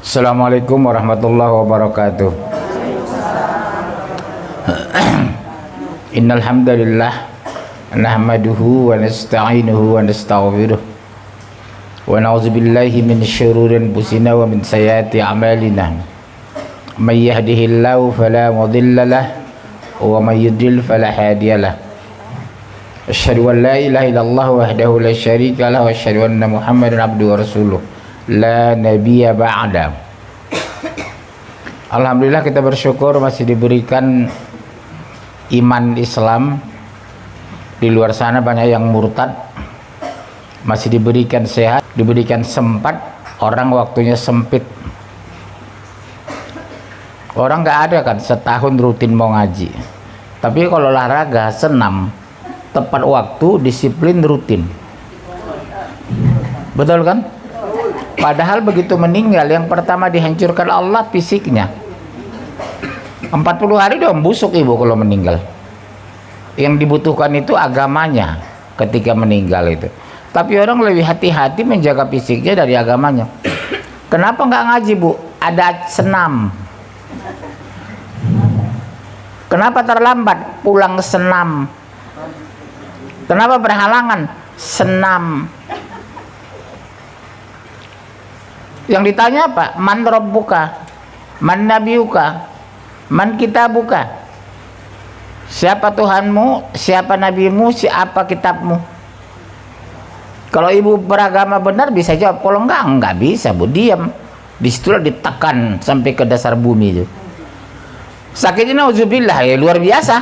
Assalamualaikum warahmatullahi wabarakatuh. Innal hamdalillah nahmaduhu wa nasta'inuhu wa nastaghfiruh wa na'udzubillahi min syururi anfusina wa min sayyiati a'malina. May yahdihillahu fala mudilla lahu wa may yudlil fala hadiyalah. Asyhadu an la ilaha illallah wahdahu la syarika lahu wa asyhadu anna Muhammadan abduhu wa rasuluh la nabiyya ba'da. Alhamdulillah, kita bersyukur masih diberikan iman Islam. Di luar sana banyak yang murtad, masih diberikan sehat, diberikan sempat. Orang waktunya sempit, orang nggak ada kan setahun rutin mau ngaji. Tapi kalau olahraga, senam, tepat waktu, disiplin, rutin. Betul kan? Padahal begitu meninggal, yang pertama dihancurkan Allah fisiknya. 40 hari udah membusuk ibu kalau meninggal. Yang dibutuhkan itu agamanya ketika meninggal itu. Tapi orang lebih hati-hati menjaga fisiknya dari agamanya. Kenapa nggak ngaji, Bu? Ada senam. Kenapa terlambat? Pulang senam. Kenapa berhalangan? Senam. Yang ditanya apa? Man rabbuka? Man nabiyuka? Man kitabuka? Siapa Tuhanmu? Siapa nabimu? Siapa kitabmu? Kalau ibu beragama benar bisa jawab. Kalau enggak bisa, Bu. Diam. Disitulah ditekan sampai ke dasar bumi itu. Sakitnya nauzubillah, ya luar biasa.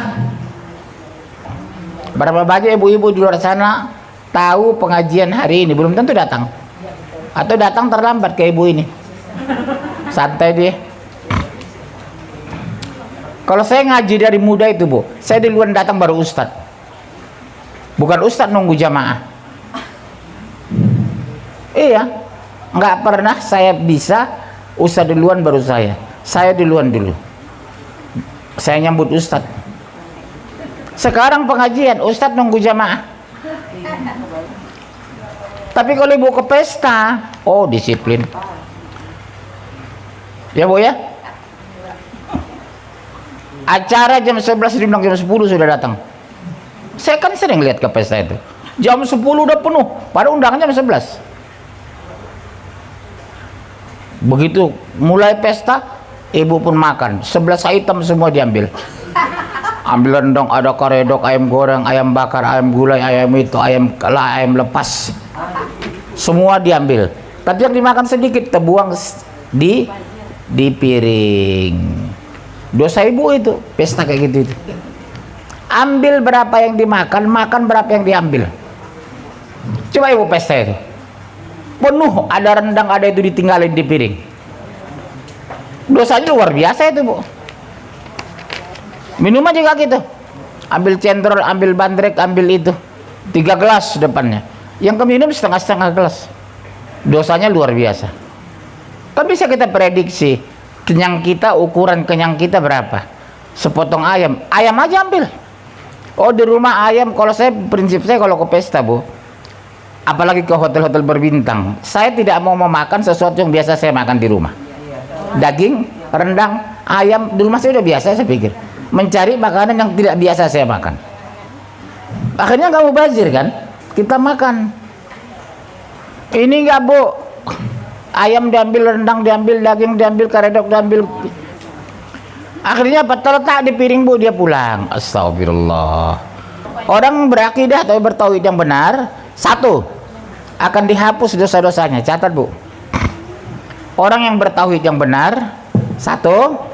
Berapa banyak ibu-ibu di luar sana tahu pengajian hari ini belum tentu datang, atau datang terlambat ke ibu ini. Santai dia. Kalau saya ngaji dari muda itu, Bu, saya duluan datang baru ustadz. Bukan ustadz nunggu jamaah. Iya, nggak pernah saya bisa ustadz duluan baru saya. Saya duluan dulu. Saya nyambut ustadz. Sekarang pengajian ustadz nunggu jamaah. Tapi kalau ibu ke pesta, oh disiplin. Ya, Bu ya. Acara jam 11 dibilang jam 10 sudah datang. Saya kan sering lihat ke pesta itu. Jam 10 udah penuh, padahal undangannya jam 11. Begitu mulai pesta, ibu pun makan. 11 item semua diambil. Ambil rendang, ada karedok, ayam goreng, ayam bakar, ayam gulai, ayam itu, ayam lepas. Semua diambil. Tapi yang dimakan sedikit, terbuang di piring. Dosa ibu itu, pesta kayak gitu itu. Ambil berapa yang dimakan, makan berapa yang diambil. Coba ibu pesta itu. Penuh, ada rendang, ada itu ditinggalin di piring. Dosanya luar biasa itu, Bu. Minuman juga gitu. Ambil cendol, ambil bandrek, ambil itu. 3 gelas depannya. Yang keminum setengah-setengah gelas. Dosanya luar biasa. Kan bisa kita prediksi kenyang kita, ukuran kenyang kita berapa. Sepotong ayam, ayam aja ambil. Oh, di rumah ayam. Kalau saya, prinsip saya kalau ke pesta, Bu, apalagi ke hotel-hotel berbintang, saya tidak mau memakan sesuatu yang biasa saya makan di rumah. Daging, rendang, ayam, di rumah saya udah biasa. Saya pikir mencari makanan yang tidak biasa saya makan. Akhirnya nggak mubazir kan, kita makan. Ini nggak, Bu, ayam diambil, rendang diambil, daging diambil, karedok diambil. Akhirnya apa? Terletak di piring, Bu, dia pulang. Astagfirullah. Orang berakidah atau bertauhid yang benar, satu, akan dihapus dosa-dosanya. Catat, Bu. Orang yang bertauhid yang benar, satu,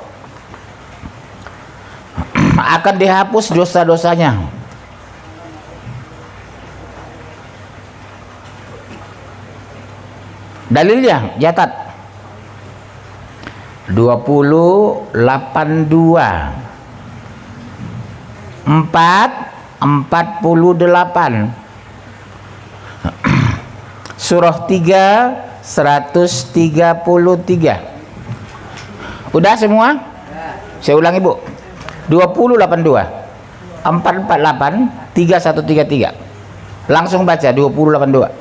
akan dihapus dosa-dosanya. Dalilnya, catat. 20, 82, 4, 48. Surah 3, 133. Udah semua? Saya ulangi, Bu. 2082, 448, 3133. Langsung baca 2082.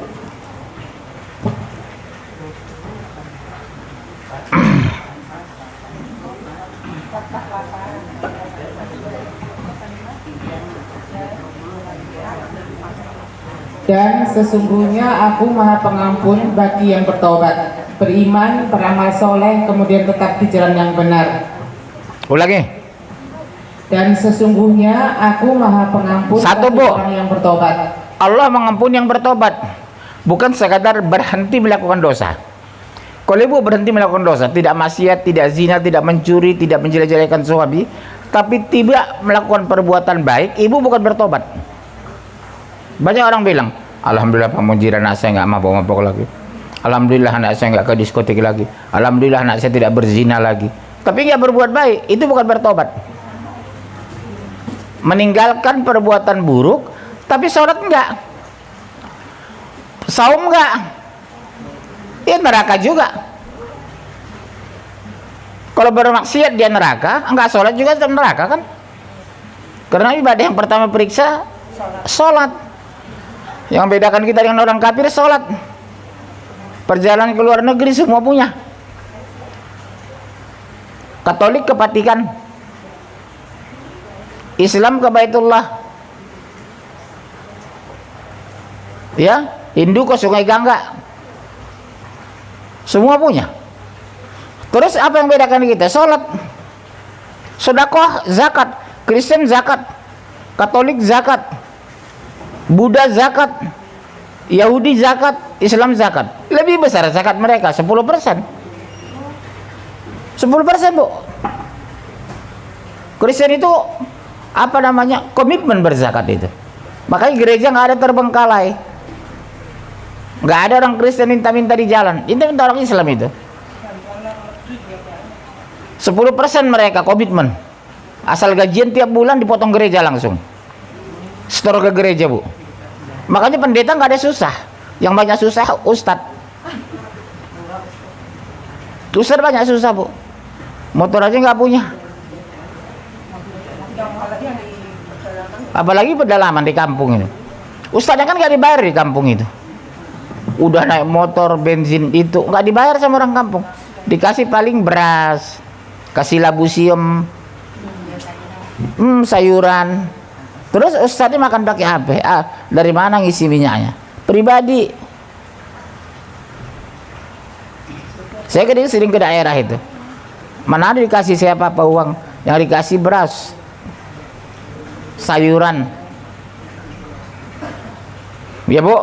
Dan sesungguhnya aku maha pengampun bagi yang bertobat, beriman, beramal soleh, kemudian tetap di jalan yang benar. Ulangi. Dan sesungguhnya aku maha pengampun Satu, bagi Bu. orang yang bertobat. Allah mengampuni yang bertobat, bukan sekadar berhenti melakukan dosa. Kalau ibu berhenti melakukan dosa, tidak maksiat, tidak zina, tidak mencuri, tidak menjelek-jelekan suami, tapi tidak melakukan perbuatan baik, ibu bukan bertobat. Banyak orang bilang, alhamdulillah pemujian anak saya nggak mabok-mabok lagi, alhamdulillah anak saya nggak ke diskotik lagi, alhamdulillah anak saya tidak berzina lagi, tapi nggak berbuat baik. Itu bukan bertobat. Meninggalkan perbuatan buruk, tapi sholat enggak, saum enggak, ya neraka juga. Kalau bermaksiat dia neraka, enggak sholat juga tetap neraka kan? Karena ibadah yang pertama periksa sholat. Yang bedakan kita dengan orang kafir sholat. Perjalanan ke luar negeri semua punya. Katolik ke Vatikan, Islam ke Baitullah, ya, Hindu ke Sungai Gangga, semua punya. Terus apa yang bedakan kita? Sholat, sedekah, zakat. Kristen zakat, Katolik zakat, Buddha zakat, Yahudi zakat, Islam zakat. Lebih besar zakat mereka 10%. 10%, Bu. Kristen itu apa namanya? Komitmen berzakat itu. Makanya gereja nggak ada terbengkalai. Nggak ada orang Kristen minta-minta di jalan. Itu minta orang Islam itu. 10% mereka komitmen. Asal gajian tiap bulan dipotong gereja langsung. Setor ke gereja, Bu. Makanya pendeta nggak ada susah. Yang banyak susah ustadz. Ustadz banyak susah, Bu. Motor aja nggak punya. Apalagi pedalaman di kampung itu. Ustadznya kan nggak dibayar di kampung itu. Udah naik motor, bensin itu nggak dibayar sama orang kampung. Dikasih paling beras, kasih labu siom, sayuran. Terus ustadznya makan pakai apa? Dari mana ngisi minyaknya? Pribadi. Saya sering ke daerah itu. Mana ada dikasih siapa apa uang? Yang dikasih beras, sayuran. Ya, Bu.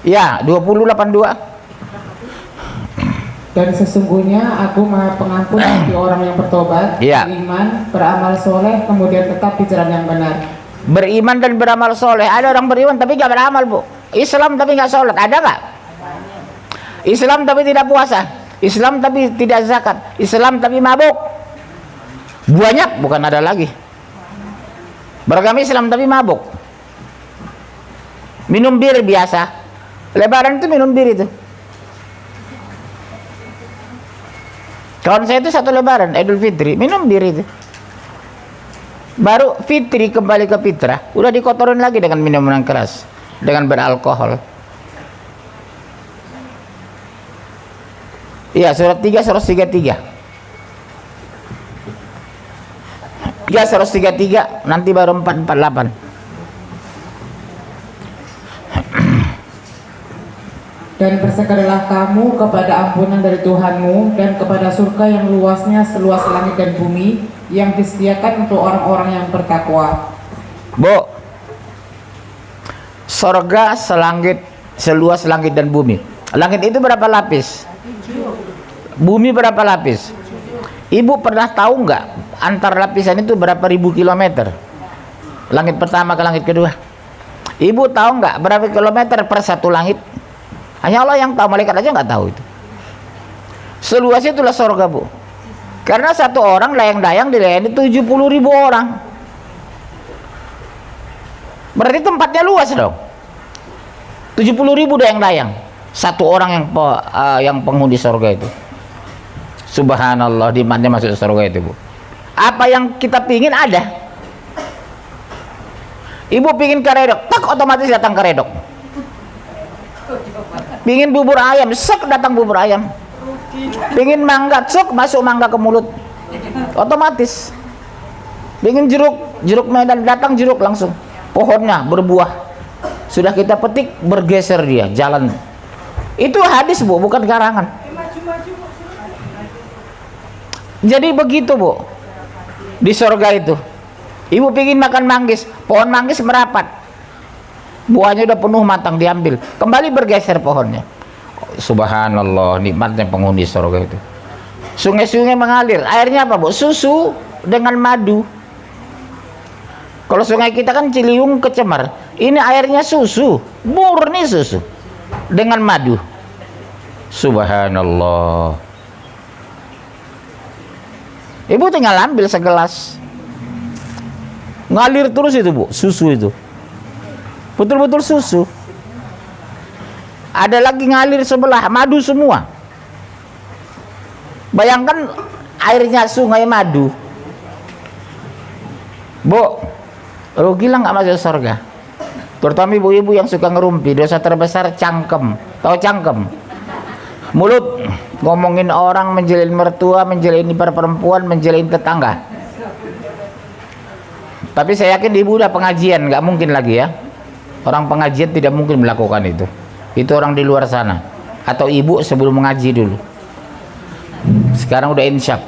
Ya, 2082. Dan sesungguhnya aku maha pengampun bagi orang yang bertobat, Iya. beriman, beramal soleh, kemudian tetap di jalan yang benar. Beriman dan beramal soleh. Ada orang beriman tapi nggak beramal, Bu. Islam tapi nggak sholat. Ada nggak? Islam tapi tidak puasa. Islam tapi tidak zakat. Islam tapi mabuk. Banyak, bukan ada lagi. Beragama Islam tapi mabuk. Minum bir biasa. Lebaran itu minum bir itu. Kawan saya itu satu lebaran, Idul Fitri, minum bir itu. Baru Fitri kembali ke fitrah, udah dikotorin lagi dengan minuman keras, dengan beralkohol. Iya, surat 3, 133. 3, 133, nanti baru 448. Dan bersegeralah kamu kepada ampunan dari Tuhanmu dan kepada surga yang luasnya seluas langit dan bumi, yang disediakan untuk orang-orang yang bertakwa. Bu, surga selangit, seluas langit dan bumi. Langit itu berapa lapis? Bumi berapa lapis? Ibu pernah tahu nggak antar lapisan itu berapa ribu kilometer? Langit pertama ke langit kedua. Ibu tahu nggak berapa kilometer per satu langit? Hanya Allah yang tahu, malaikat aja nggak tahu itu. Seluas itulah surga, Bu. Karena satu orang layang-layang dilayani 70.000 orang. Berarti tempatnya luas dong. 70.000 layang-layang. Satu orang yang penghuni surga itu. Subhanallah, dimana masuk surga itu, Bu. Apa yang kita pingin ada. Ibu pingin karedok, tak otomatis datang karedok. Pingin bubur ayam, sek datang bubur ayam. Pingin mangga, cuk masuk mangga ke mulut. Otomatis. Pingin jeruk, jeruk Medan datang jeruk langsung. Pohonnya berbuah. Sudah kita petik, bergeser dia jalan. Itu hadis, Bu, bukan karangan. Jadi begitu, Bu. Di surga itu. Ibu pingin makan manggis, pohon manggis merapat. Buahnya udah penuh matang, diambil. Kembali bergeser pohonnya. Subhanallah, nikmatnya penghuni surga itu. Sungai-sungai mengalir. Airnya apa, Bu? Susu dengan madu. Kalau sungai kita kan Ciliwung kecemar. Ini airnya susu, murni susu dengan madu. Subhanallah. Ibu tinggal ambil segelas. Ngalir terus itu, Bu, susu itu. Betul-betul susu. Ada lagi ngalir sebelah, madu semua. Bayangkan airnya sungai madu. Bu, rugi lah nggak masuk surga. Terutama ibu-ibu yang suka ngerumpi. Dosa terbesar cangkem. Tahu cangkem? Mulut ngomongin orang, menjelin mertua, menjelin ipar perempuan, menjelin tetangga. Tapi saya yakin ibu udah pengajian, nggak mungkin lagi ya. Orang pengajian tidak mungkin melakukan itu. Itu orang di luar sana. Atau ibu sebelum mengaji dulu. Sekarang udah insyaf.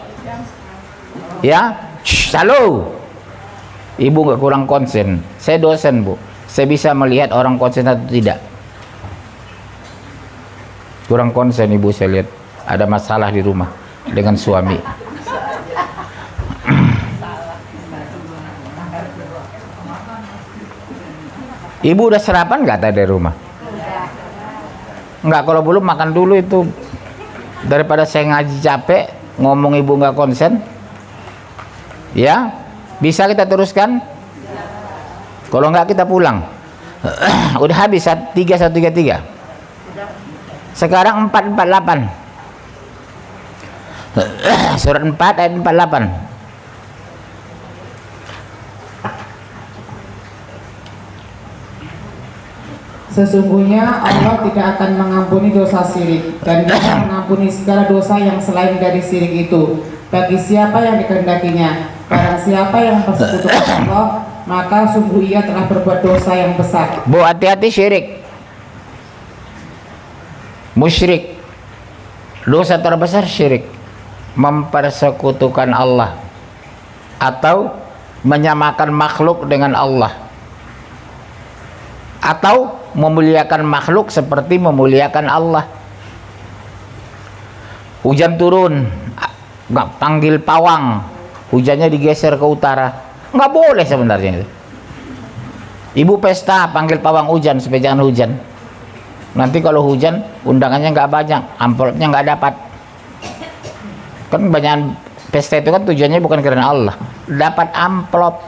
Ya, halo. Ibu nggak kurang konsen. Saya dosen, Bu. Saya bisa melihat orang konsen atau tidak. Kurang konsen, Ibu, saya lihat ada masalah di rumah dengan suami. Ibu udah sarapan nggak tadi dari rumah? Nggak, kalau belum makan dulu itu. Daripada saya ngaji capek, ngomong ibu nggak konsen. Ya, bisa kita teruskan? Kalau nggak kita pulang. Udah habis 3133. Sekarang 448. Surat 4 ayat 48. Sesungguhnya Allah tidak akan mengampuni dosa syirik dan Dia mengampuni segala dosa yang selain dari syirik itu bagi siapa yang dikehendakinya. Barang siapa yang bersekutu Allah, maka sungguh ia telah berbuat dosa yang besar. Bu, hati-hati syirik. Musyrik. Dosa terbesar syirik. Mempersekutukan Allah atau menyamakan makhluk dengan Allah, atau memuliakan makhluk seperti memuliakan Allah. Hujan turun, nggak panggil pawang, hujannya digeser ke utara, nggak boleh sebenarnya itu. Ibu pesta panggil pawang hujan supaya jangan hujan. Nanti kalau hujan undangannya nggak banyak, amplopnya nggak dapat. Kan banyak pesta itu kan tujuannya bukan karena Allah, dapat amplop.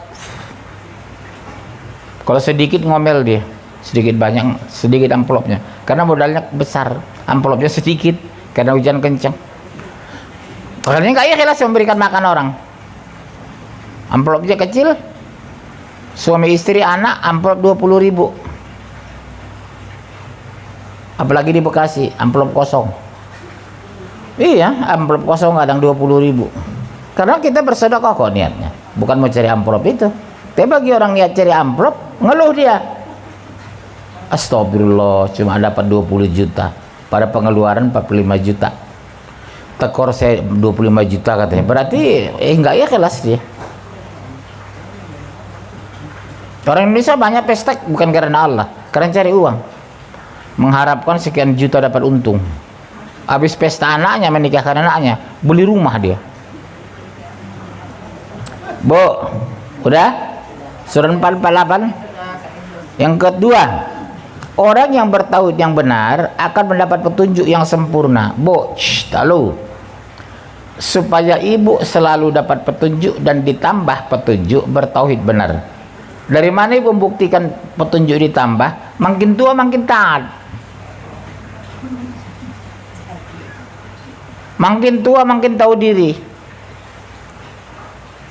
Kalau sedikit ngomel dia, sedikit banyak, sedikit amplopnya, karena modalnya besar, amplopnya sedikit karena hujan kencang. Makanya nggak ikhlas memberikan makan orang. Amplopnya kecil, suami istri anak amplop 20.000. Apalagi di Bekasi, amplop kosong. Iya, amplop kosong kadang 20.000. Karena kita bersedekah kok niatnya, bukan mau cari amplop itu. Tapi bagi orang niat cari amplop, ngeluh dia. Astagfirullah, cuma dapat 20 juta pada pengeluaran 45 juta. Tekor saya 25 juta katanya. Berarti enggak ya kelas dia. Orang Indonesia banyak pesta bukan karena Allah, karena cari uang. Mengharapkan sekian juta dapat untung. Habis pesta anaknya, menikahkan anaknya, beli rumah dia. Bu, udah? Surah 448. Yang kedua, orang yang bertauhid yang benar akan mendapat petunjuk yang sempurna. Bu, tahu. Supaya ibu selalu dapat petunjuk dan ditambah petunjuk bertauhid benar. Dari mana ibu membuktikan petunjuk ditambah? Makin tua makin taat. Makin tua makin tahu diri.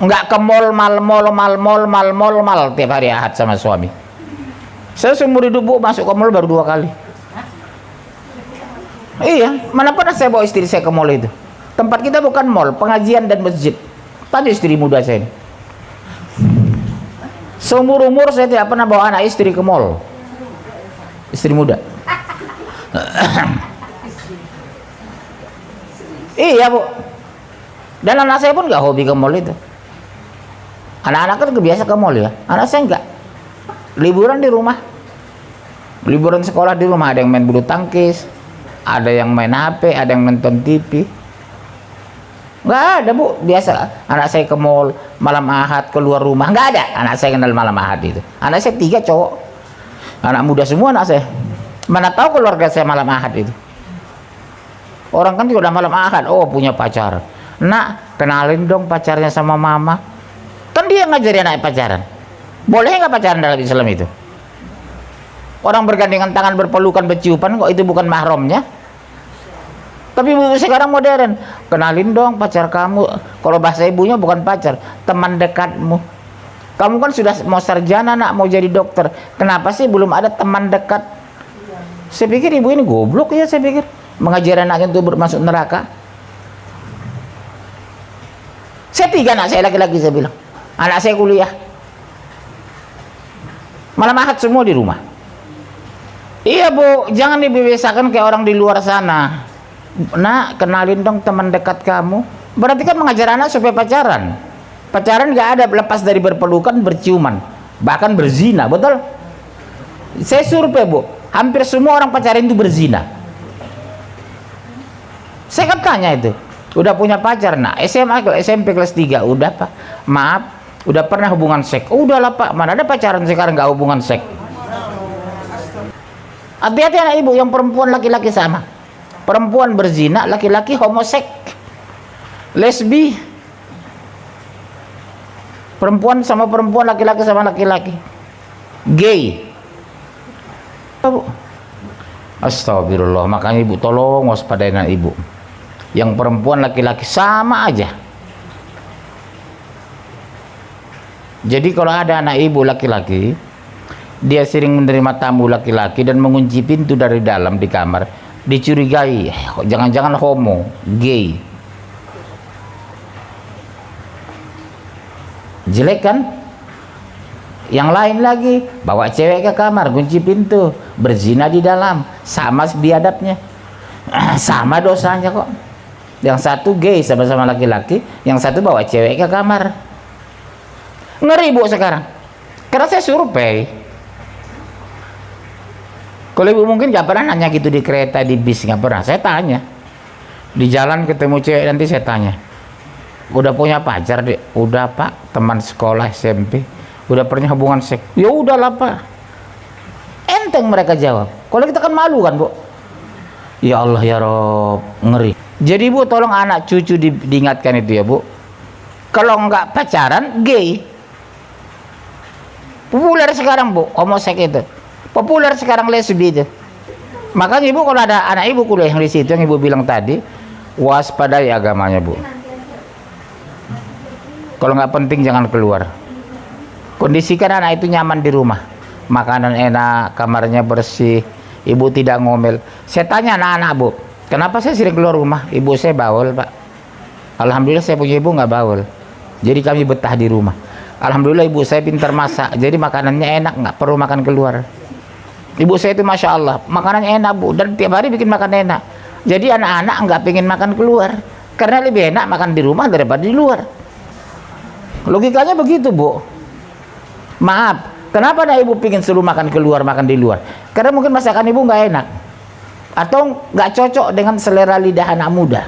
Enggak ke mall tiap hari Ahad sama suami. Saya seumur hidup Bu masuk ke mall baru 2 kali. Iya, mana pernah saya bawa istri saya ke mall itu. Tempat kita bukan mall, pengajian dan masjid. Tanya istri muda saya ini. Seumur umur saya tidak pernah bawa anak istri ke mall. Istri muda. Iya bu. Dan anak saya pun nggak hobi ke mall itu. Anak-anak kan kebiasa ke mall ya. Anak saya enggak. Liburan di rumah. Liburan sekolah di rumah. Ada yang main bulu tangkis, ada yang main HP, ada yang nonton TV. Nggak ada bu. Biasa anak saya ke mall malam Ahad keluar rumah. Nggak ada. Anak saya kenal malam Ahad itu. Anak saya 3 cowok. Anak muda semua anak saya. Mana tahu keluarga saya malam Ahad itu. Orang kan juga udah malam Ahad. Oh punya pacar. Nak kenalin dong pacarnya sama mama. Kan dia ngajarin anak pacaran. Boleh nggak pacaran dalam Islam itu? Orang bergandengan tangan, berpelukan, berciupan kok itu bukan mahramnya? Tapi sekarang modern. Kenalin dong pacar kamu. Kalau bahasa ibunya bukan pacar, teman dekatmu. Kamu kan sudah mau sarjana nak, mau jadi dokter. Kenapa sih belum ada teman dekat? Saya pikir ibu ini goblok ya, saya pikir. Mengajar anaknya untuk masuk neraka. Saya 3 anak saya laki-laki, saya bilang. Anak saya kuliah. Malam Ahad semua di rumah. Iya bu, jangan dibiasakan kayak orang di luar sana. Nak, kenalin dong teman dekat kamu. Berarti kan mengajar anak supaya pacaran. Pacaran nggak ada lepas dari berpelukan, berciuman, bahkan berzina, betul? Saya survei bu, hampir semua orang pacaran itu berzina. Saya kan tanya itu, udah punya pacar? Nah, SMA, SMP kelas 3, udah pak. Maaf, udah pernah hubungan seks? Udahlah pak, mana ada pacaran sekarang nggak hubungan seks? Hati-hati anak ibu, yang perempuan laki-laki sama. Perempuan berzina, laki-laki homoseks, lesbi. Perempuan sama perempuan, laki-laki sama laki-laki, gay. Astagfirullah. Makanya ibu tolong waspadain anak ibu. Yang perempuan laki-laki sama aja. Jadi kalau ada anak ibu laki-laki, dia sering menerima tamu laki-laki dan mengunci pintu dari dalam di kamar, dicurigai, jangan-jangan homo, gay. Jelek kan? Yang lain lagi, bawa cewek ke kamar, kunci pintu, berzina di dalam, sama biadabnya, sama dosanya kok. Yang satu gay sama-sama laki-laki, yang satu bawa cewek ke kamar. Ngeri bu sekarang. Karena saya survei. Kalau ibu mungkin gak pernah nanya gitu di kereta, di bis, gak pernah. Saya tanya. Di jalan ketemu cewek nanti saya tanya. Udah punya pacar deh? Udah pak, teman sekolah SMP. Udah pernah hubungan seks? Ya udahlah pak. Enteng mereka jawab. Kalau kita kan malu kan bu. Ya Allah ya Rob, ngeri. Jadi bu tolong anak cucu diingatkan itu ya bu. Kalau nggak pacaran gay. Populer sekarang bu, homoseks itu. Populer sekarang lesbi itu. Makanya ibu kalau ada anak ibu kuliah yang di situ yang ibu bilang tadi, waspadai agamanya bu. Kalau nggak penting jangan keluar. Kondisikan anak itu nyaman di rumah, makanan enak, kamarnya bersih, ibu tidak ngomel. Saya tanya anak-anak bu, kenapa saya sering keluar rumah? Ibu saya bawel pak. Alhamdulillah saya punya ibu nggak bawel, jadi kami betah di rumah. Alhamdulillah ibu saya pintar masak, jadi makanannya enak, nggak perlu makan keluar. Ibu saya itu masya Allah, makanannya enak bu, dan tiap hari bikin makan enak. Jadi anak-anak nggak pengen makan keluar, karena lebih enak makan di rumah daripada di luar. Logikanya begitu bu. Maaf, kenapa anak ibu pingin selalu makan keluar, makan di luar? Karena mungkin masakan ibu nggak enak, atau nggak cocok dengan selera lidah anak muda.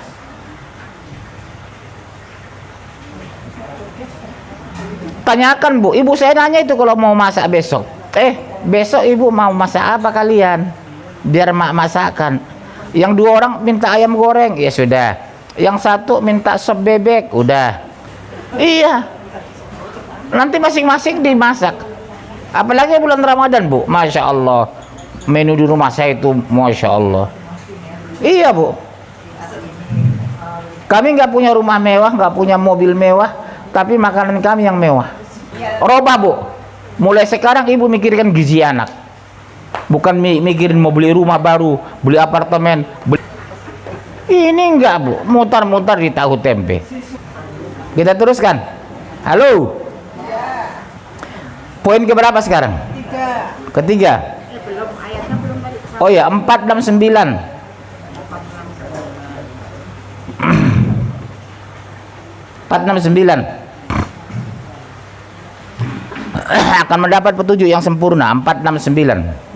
Tanyakan bu, ibu saya nanya itu kalau mau masak besok. Besok ibu mau masak apa kalian? Biar mak masakan. Yang 2 orang minta ayam goreng, ya sudah. Yang 1 minta sop bebek, udah. Iya. Nanti masing-masing dimasak. Apalagi bulan Ramadan bu, masya Allah. Menu di rumah saya itu, masya Allah. Iya bu. Kami nggak punya rumah mewah, nggak punya mobil mewah, tapi makanan kami yang mewah. Robah bu. Mulai sekarang ibu mikirkan gizi anak, bukan mikirin mau beli rumah baru, beli apartemen. Ini enggak Bu, mutar-mutar di tahu tempe. Kita teruskan. Halo. Poin keberapa sekarang? Ketiga. Oh ya, 469. Akan mendapat petunjuk yang sempurna. 469.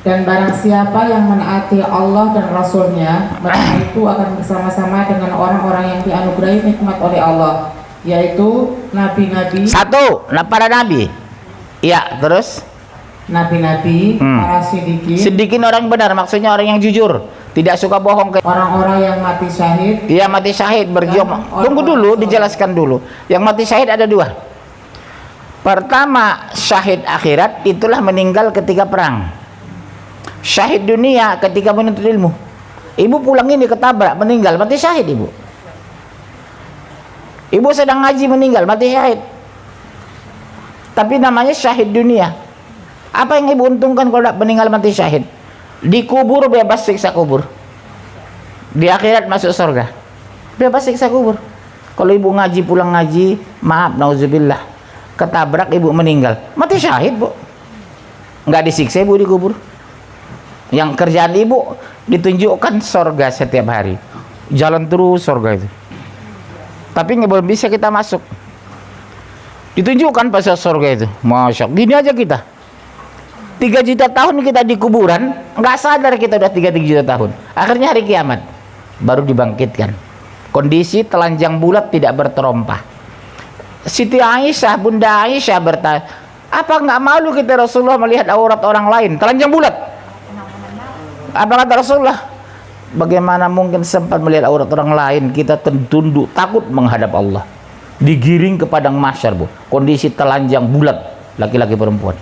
Dan barang siapa yang menaati Allah dan Rasulnya, mereka itu akan bersama-sama dengan orang-orang yang dianugerahi nikmat oleh Allah, yaitu nabi-nabi. Satu, para nabi. Ya, terus Nabi-nabi, para siddiqin, sedikit orang benar, maksudnya orang yang jujur, tidak suka bohong. orang-orang yang mati syahid. Iya, mati syahid berjuang. Tunggu dulu, dijelaskan dulu. Yang mati syahid ada dua. Pertama, syahid akhirat, itulah meninggal ketika perang. Syahid dunia ketika menuntut ilmu. Ibu pulang ini ketabrak, meninggal, mati syahid ibu. Ibu sedang ngaji, meninggal, mati syahid. Tapi namanya syahid dunia. Apa yang ibu untungkan kalau tidak meninggal mati syahid? Dikubur bebas siksa kubur. Di akhirat masuk surga. Bebas siksa kubur. Kalau ibu ngaji, pulang ngaji, maaf, nauzubillah, ketabrak ibu meninggal, mati syahid bu. Nggak disiksa ibu, dikubur. Yang kerjaan ibu ditunjukkan surga setiap hari, jalan terus surga itu. Tapi nggak belum bisa kita masuk. Ditunjukkan pasal surga itu, masya Allah. Gini aja kita, 3 juta tahun kita di kuburan, nggak sadar kita udah 3 juta tahun. Akhirnya hari kiamat baru dibangkitkan. Kondisi telanjang bulat, tidak berterompah. Siti Aisyah, Bunda Aisyah bertanya, apa nggak malu kita Rasulullah melihat aurat orang lain telanjang bulat? Apa kata Rasulullah? Bagaimana mungkin sempat melihat aurat orang lain? Kita tunduk takut menghadap Allah. Digiring ke padang mahsyar bu. Kondisi telanjang bulat, laki-laki perempuan.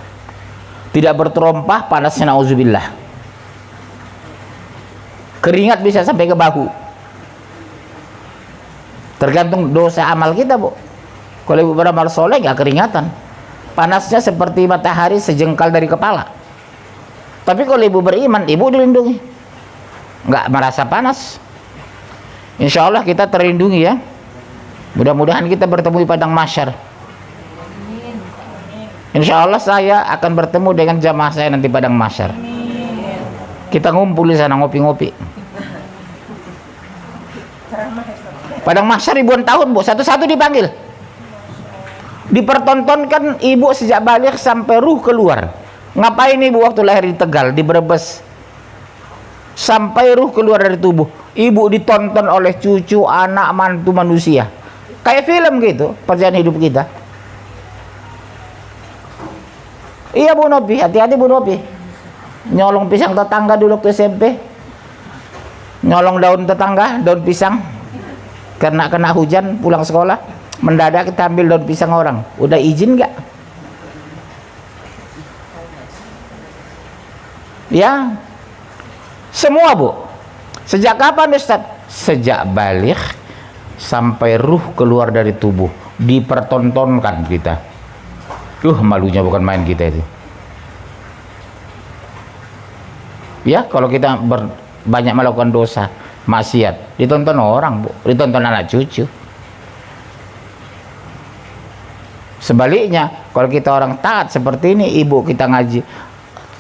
Tidak berterompah, panasnya nauzubillah. Keringat bisa sampai ke bahu. Tergantung dosa amal kita bu. Kalau ibu beramal soleh nggak keringatan. Panasnya seperti matahari sejengkal dari kepala. Tapi kalau ibu beriman, ibu dilindungi, nggak merasa panas. Insya Allah kita terlindungi ya. Mudah-mudahan kita bertemu di padang mahsyar. Insya Allah saya akan bertemu dengan jamaah saya nanti padang mahsyar. Kita ngumpul di sana ngopi-ngopi. Padang mahsyar ribuan tahun bu, satu-satu dipanggil. Dipertontonkan ibu sejak balik sampai ruh keluar. Ngapain ibu waktu lahir di Tegal, di Brebes, sampai ruh keluar dari tubuh? Ibu ditonton oleh cucu, anak, mantu manusia. Kayak film gitu perjalanan hidup kita. Iya Bu Nopi, hati-hati Bu Nopi. Nyolong pisang tetangga dulu waktu SMP. Nyolong daun tetangga, daun pisang. Karena kena hujan pulang sekolah, mendadak kita ambil daun pisang orang. Udah izin nggak? Ya, semua bu. Sejak kapan Ustaz? Sejak balik sampai ruh keluar dari tubuh, dipertontonkan kita. Malunya bukan main kita itu. Ya, kalau kita banyak melakukan dosa, maksiat, ditonton orang bu, ditonton anak cucu. Sebaliknya, kalau kita orang taat seperti ini, ibu kita ngaji,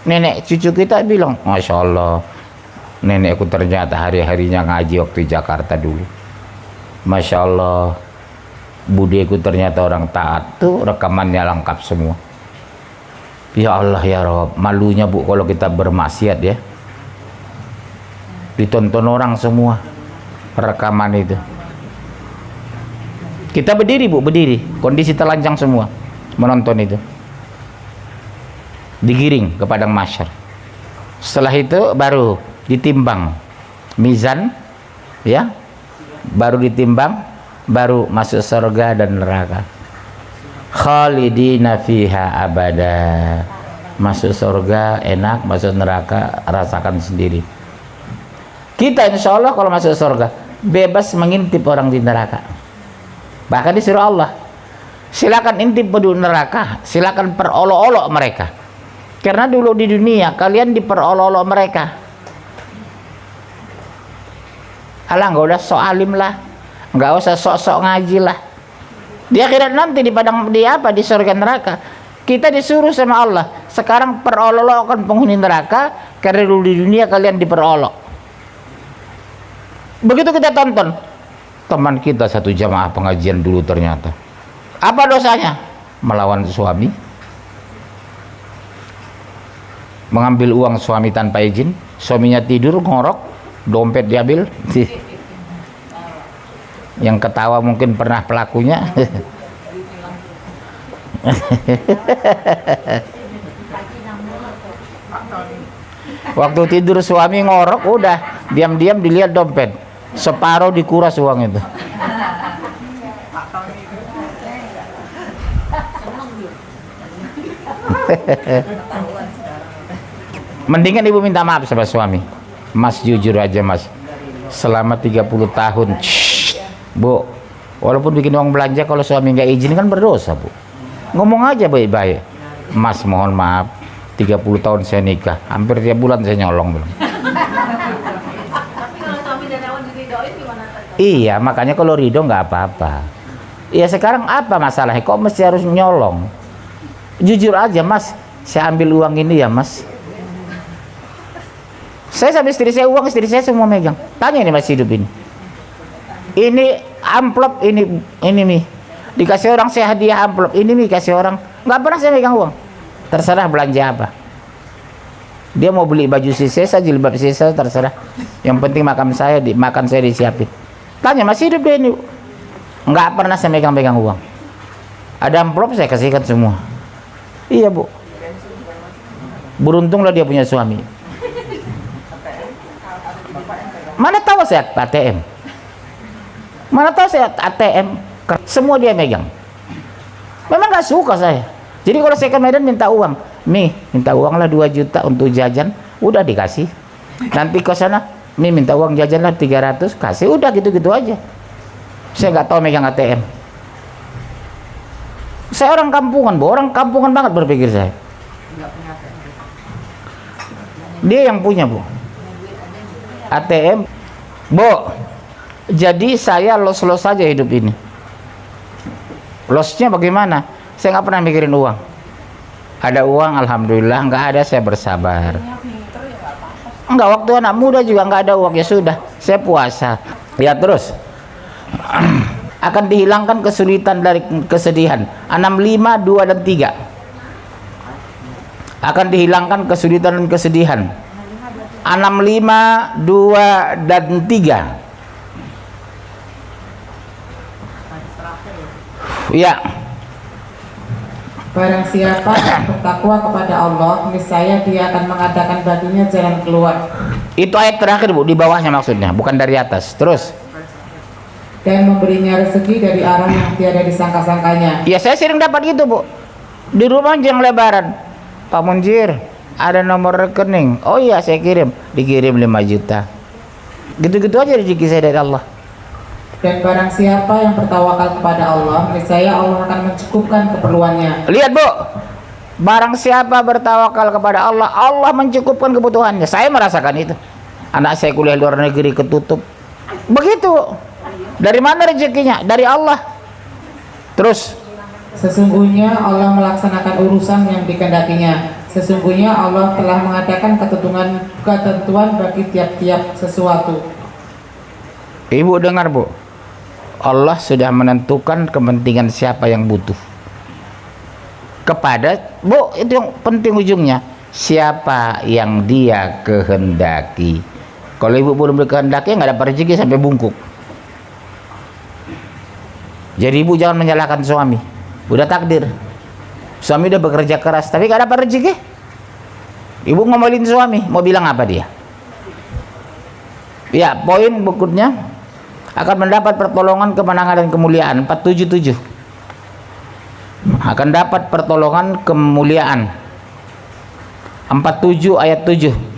nenek cucu kita bilang, Masya Allah, nenekku ternyata hari-harinya ngaji waktu di Jakarta dulu. Masya Allah, budeku ternyata orang taat. Tuh rekamannya lengkap semua. Ya Allah ya Rabb, malunya bu kalau kita bermaksiat ya. Ditonton orang semua rekaman itu. Kita berdiri bu, berdiri, kondisi telanjang semua menonton itu. Digiring ke padang mahsyar. Setelah itu baru ditimbang mizan ya, baru ditimbang, baru masuk surga dan neraka. Khalidina fiha abada. Masuk surga enak, masuk neraka rasakan sendiri. Kita insya Allah kalau masuk surga bebas mengintip orang di neraka. Bahkan disuruh Allah, silakan intip penduduk neraka, silakan perolok-olok mereka. Karena dulu di dunia kalian diperolok-olok mereka. Alah, nggak usah sok alim lah, nggak usah sok-sok ngaji lah. Di akhirat nanti di padang di apa di surga neraka, kita disuruh sama Allah, sekarang perolok-olokan penghuni neraka karena dulu di dunia kalian diperolok. Begitu kita tonton, teman kita satu jamaah pengajian dulu ternyata apa dosanya? Melawan suami, mengambil uang suami tanpa izin, suaminya tidur ngorok, dompet diambil. Yang ketawa mungkin pernah pelakunya. Waktu tidur suami ngorok, udah diam-diam dilihat dompet, separuh dikuras uang itu. Mendingan ibu minta maaf sama suami. Mas, jujur aja mas, selama 30 tahun bu, walaupun bikin uang belanja, kalau suami nggak izin kan berdosa bu. Ngomong aja baik-baik, mas mohon maaf, 30 tahun saya nikah, hampir tiap bulan saya nyolong belum. Iya, makanya kalau ridho nggak apa-apa. Iya, sekarang apa masalahnya, kok mesti harus nyolong? Jujur aja mas, saya ambil uang ini ya mas, saya sama istri saya, uang istri saya semua megang. Tanya ini masih hidup ini amplop, ini nih dikasih orang, saya hadiah amplop, ini nih kasih orang, nggak pernah saya megang uang. Terserah belanja apa, dia mau beli baju sisa, jilbab sisa, terserah, yang penting makan saya disiapin. Tanya masih hidup dia ini, nggak pernah saya megang uang. Ada amplop saya kasihkan semua. Iya bu, beruntunglah dia punya suami. Mana tahu saya ATM, mana tahu saya ATM, semua dia megang. Memang nggak suka saya. Jadi kalau saya ke Medan minta uang, minta uang lah 2 juta untuk jajan, udah dikasih. Nanti ke sana, minta uang jajan lah 300, kasih, udah gitu-gitu aja. Saya nggak tahu megang ATM. Saya orang kampungan bu, orang kampungan banget berpikir saya. Dia yang punya bu ATM bu. Jadi saya los-los saja hidup ini. Losnya bagaimana? Saya nggak pernah mikirin uang. Ada uang alhamdulillah, nggak ada saya bersabar. Enggak, waktu anak muda juga nggak ada uang, ya sudah saya puasa. Ya terus akan dihilangkan kesulitan dari kesedihan. 65, 2 dan 3 akan dihilangkan kesulitan dan kesedihan. 65, 2 dan 3. Ya. Barang siapa yang bertakwa kepada Allah, niscaya dia akan mengadakan baginya jalan keluar. Itu ayat terakhir bu, di bawahnya maksudnya, bukan dari atas. Terus. Dan memberinya rezeki dari arah yang tiada disangka-sangkanya. Ya saya sering dapat gitu bu, di rumah jam lebaran, Pak Munjir ada nomor rekening, oh iya saya dikirim 5 juta, gitu-gitu aja rezeki saya dari Allah. Dan barang siapa yang bertawakal kepada Allah, niscaya Allah akan mencukupkan keperluannya. Lihat bu, barang siapa bertawakal kepada Allah, Allah mencukupkan kebutuhannya. Saya merasakan itu. Anak saya kuliah luar negeri ketutup, begitu. Dari mana rezekinya? Dari Allah. Terus sesungguhnya Allah melaksanakan urusan yang dikehendakinya. Sesungguhnya Allah telah mengadakan ketentuan bagi tiap-tiap sesuatu. Ibu dengar bu, Allah sudah menentukan kepentingan siapa yang butuh. Kepada bu, itu yang penting ujungnya, siapa yang dia kehendaki. Kalau ibu belum dikehendaki, nggak dapat rezeki sampai bungkuk. Jadi ibu jangan menyalahkan suami. Udah takdir, suami udah bekerja keras tapi gak dapat rezeki. Ibu ngomelin suami, mau bilang apa dia? Ya, poin berikutnya, akan mendapat pertolongan, kemenangan dan kemuliaan. 477 akan dapat pertolongan, kemuliaan. 47 ayat 7.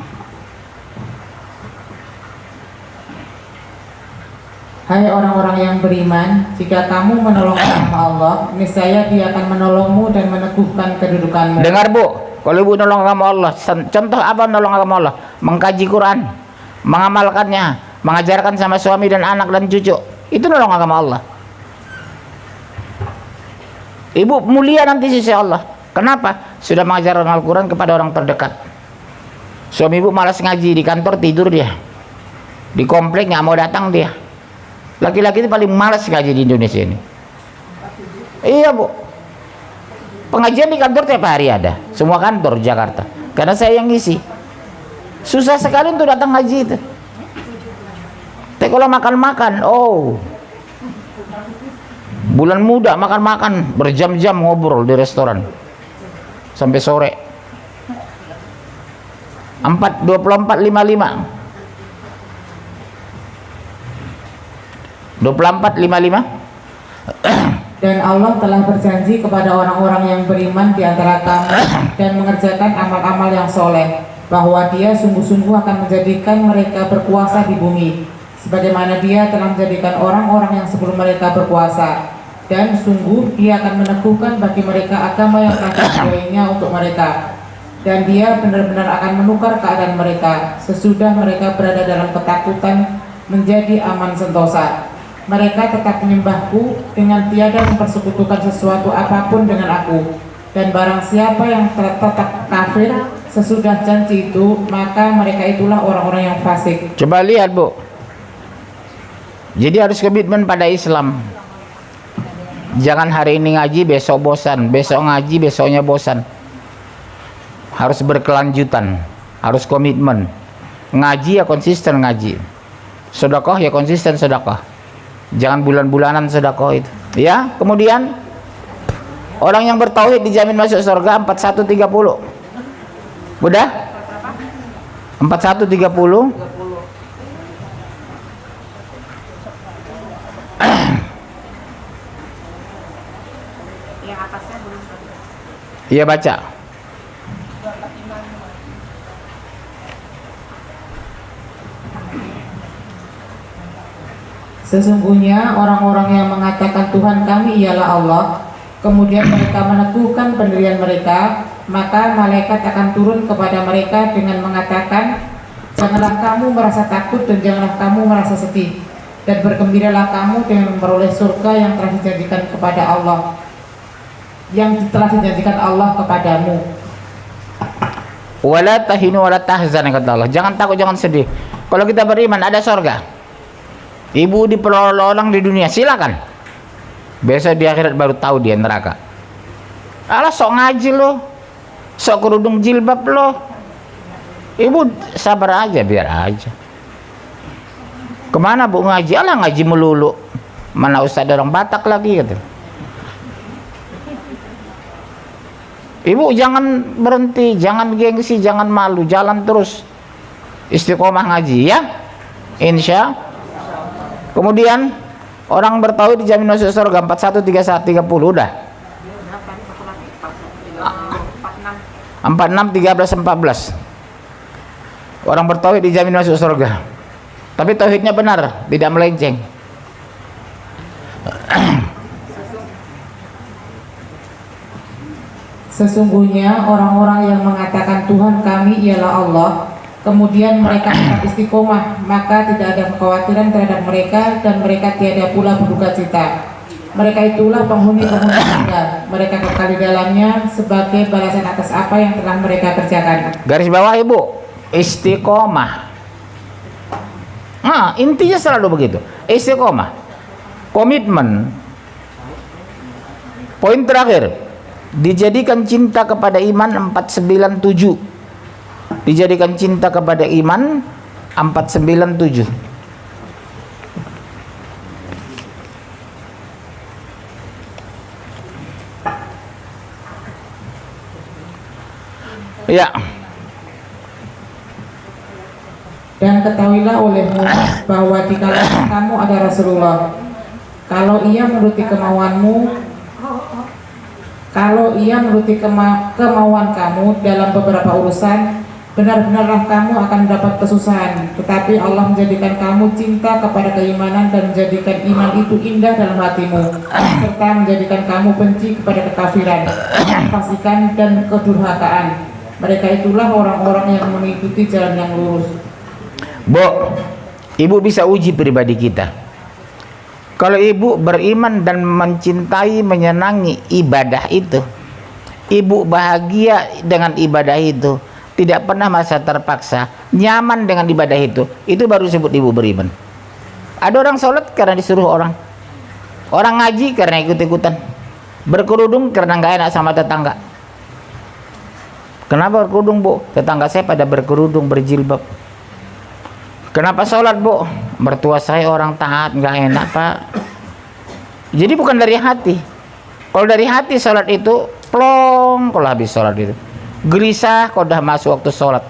Hai orang-orang yang beriman, jika kamu menolong agama Allah, niscaya Dia akan menolongmu dan meneguhkan kedudukanmu. Dengar bu, kalau ibu nolong agama Allah, contoh apa nolong agama Allah? Mengkaji Quran, mengamalkannya, mengajarkan sama suami dan anak dan cucu. Itu nolong agama Allah. Ibu mulia nanti sisi Allah. Kenapa? Sudah mengajarkan Al-Quran kepada orang terdekat. Suami ibu malas ngaji, di kantor tidur dia, di komplek nggak mau datang dia. Laki-laki itu paling malas ngaji di Indonesia ini. Iya bu, pengajian di kantor tiap hari ada, semua kantor Jakarta, karena saya yang ngisi. Susah sekali untuk datang ngaji itu. Tapi kalau makan-makan, oh, bulan muda makan-makan berjam-jam ngobrol di restoran sampai sore. 24:55. Dan Allah telah berjanji kepada orang-orang yang beriman di antara kamu dan mengerjakan amal-amal yang soleh, bahwa Dia sungguh-sungguh akan menjadikan mereka berkuasa di bumi, sebagaimana Dia telah menjadikan orang-orang yang sebelum mereka berkuasa. Dan sungguh Dia akan meneguhkan bagi mereka agama yang telah disuainya untuk mereka. Dan Dia benar-benar akan menukar keadaan mereka sesudah mereka berada dalam ketakutan menjadi aman sentosa. Mereka tetap menyembahku dengan tiada mempersekutukan sesuatu apapun dengan aku. Dan barang siapa yang tetap kafir sesudah janji itu, maka mereka itulah orang-orang yang fasik. Coba lihat bu, jadi harus komitmen pada Islam. Jangan hari ini ngaji besok bosan, besok ngaji besoknya bosan. Harus berkelanjutan, harus komitmen. Ngaji ya konsisten ngaji, sedekah ya konsisten sedekah, jangan bulan-bulanan sedekah itu ya. Kemudian orang yang bertauhid dijamin masuk surga. 4130 udah 4130. Iya baca. Sesungguhnya orang-orang yang mengatakan Tuhan kami ialah Allah, kemudian mereka meneguhkan pendirian mereka, maka malaikat akan turun kepada mereka dengan mengatakan, janganlah kamu merasa takut dan janganlah kamu merasa sedih, dan bergembiralah kamu dengan memperoleh surga yang telah dijanjikan kepada Allah, yang telah dijanjikan Allah kepadamu. Wala tahinu wala tahzan, kata Allah. Jangan takut, jangan sedih. Kalau kita beriman ada surga. Ibu diperolong di dunia, silakan. Besok di akhirat baru tahu dia neraka. Alah sok ngaji lo, sok kerudung jilbab lo. Ibu sabar aja, biar aja. Kemana bu ngaji? Alah ngaji melulu. Mana ustaz orang Batak lagi gitu. Ibu jangan berhenti, jangan gengsi, jangan malu, jalan terus. Istiqomah ngaji ya, insya. Kemudian orang bertauhid dijamin masuk surga. 4130 udah. 46 13 14. Orang bertauhid dijamin masuk surga. Tapi tauhidnya benar, tidak melenceng. Sesungguhnya orang-orang yang mengatakan Tuhan kami ialah Allah, kemudian mereka tetap istiqomah, maka tidak ada kekhawatiran terhadap mereka dan mereka tiada pula berduka cita. Mereka itulah penghuni-penghuni surga, mereka kekal di dalamnya sebagai balasan atas apa yang telah mereka kerjakan. Garis bawah ibu, istiqomah. Nah, intinya selalu begitu, istiqomah, komitmen. Poin terakhir, dijadikan cinta kepada iman 497. Dijadikan cinta kepada iman 497. Ya. Dan ketahuilah olehmu bahwa di kalangan kamu ada Rasulullah. Kalau ia menuruti kemauan kamu dalam beberapa urusan, benar-benarlah kamu akan mendapat kesusahan. Tetapi Allah menjadikan kamu cinta kepada keimanan dan menjadikan iman itu indah dalam hatimu, serta menjadikan kamu benci kepada kekafiran, kefasikan dan kedurhakaan. Mereka itulah orang-orang yang mengikuti jalan yang lurus. Bu, Ibu bisa uji pribadi kita. Kalau ibu beriman dan mencintai, menyenangi ibadah itu, ibu bahagia dengan ibadah itu, tidak pernah merasa terpaksa, nyaman dengan ibadah itu baru disebut ibu beriman. Ada orang sholat karena disuruh orang ngaji karena ikut-ikutan, berkerudung karena nggak enak sama tetangga. Kenapa berkerudung, Bu? Tetangga saya pada berkerudung, berjilbab. Kenapa sholat, Bu? Mertua saya orang taat, nggak enak, Pak. Jadi bukan dari hati. Kalau dari hati sholat itu plong, kalau habis sholat itu gelisah kalau udah masuk waktu sholat.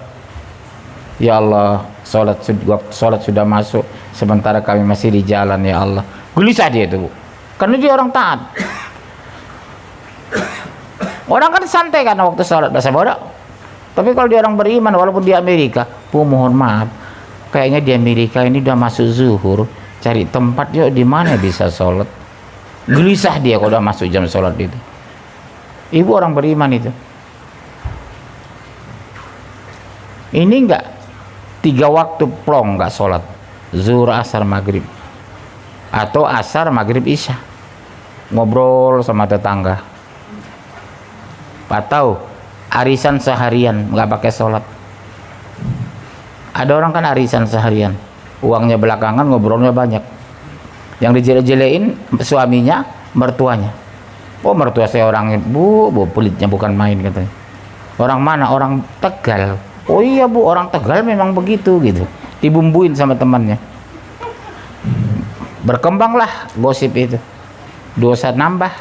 Ya Allah, waktu sholat sudah masuk, sementara kami masih di jalan, ya Allah. Gelisah dia itu, Bu. Karena dia orang taat. Orang kan santai karena waktu sholat bahasa bodoh. Tapi kalau dia orang beriman, walaupun di Amerika, Bu, mohon maaf, kayaknya di Amerika ini udah masuk zuhur, cari tempat yuk di mana bisa sholat. Gelisah dia kalau udah masuk jam sholat itu. Ibu orang beriman itu. Ini enggak 3 waktu plong enggak sholat, zuhur, asar, maghrib, atau asar, maghrib, isya, ngobrol sama tetangga, atau arisan seharian nggak pakai sholat. Ada orang kan arisan seharian, uangnya belakangan, ngobrolnya banyak. Yang dijele-jelein suaminya, mertuanya. Oh, mertua saya orang bu pelitnya bukan main katanya. Orang mana? Orang Tegal. Oh iya, Bu, orang Tegal memang begitu gitu. Dibumbuin sama temannya. Berkembanglah gosip itu. Dosa nambah,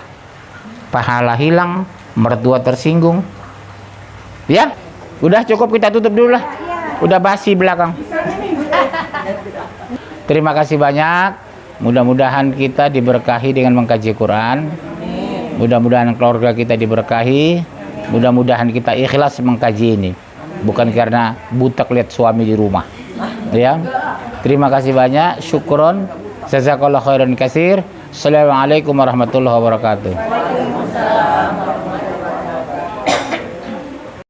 pahala hilang, mertua tersinggung. Ya, udah cukup, kita tutup dulu lah. Udah basi belakang. Terima kasih banyak. Mudah-mudahan kita diberkahi dengan mengkaji Quran. Mudah-mudahan keluarga kita diberkahi. Mudah-mudahan kita ikhlas mengkaji ini. Bukan karena butak lihat suami di rumah. Ya. Terima kasih banyak. Syukron. Jazakallahu khairan katsir. Assalamualaikum warahmatullahi wabarakatuh.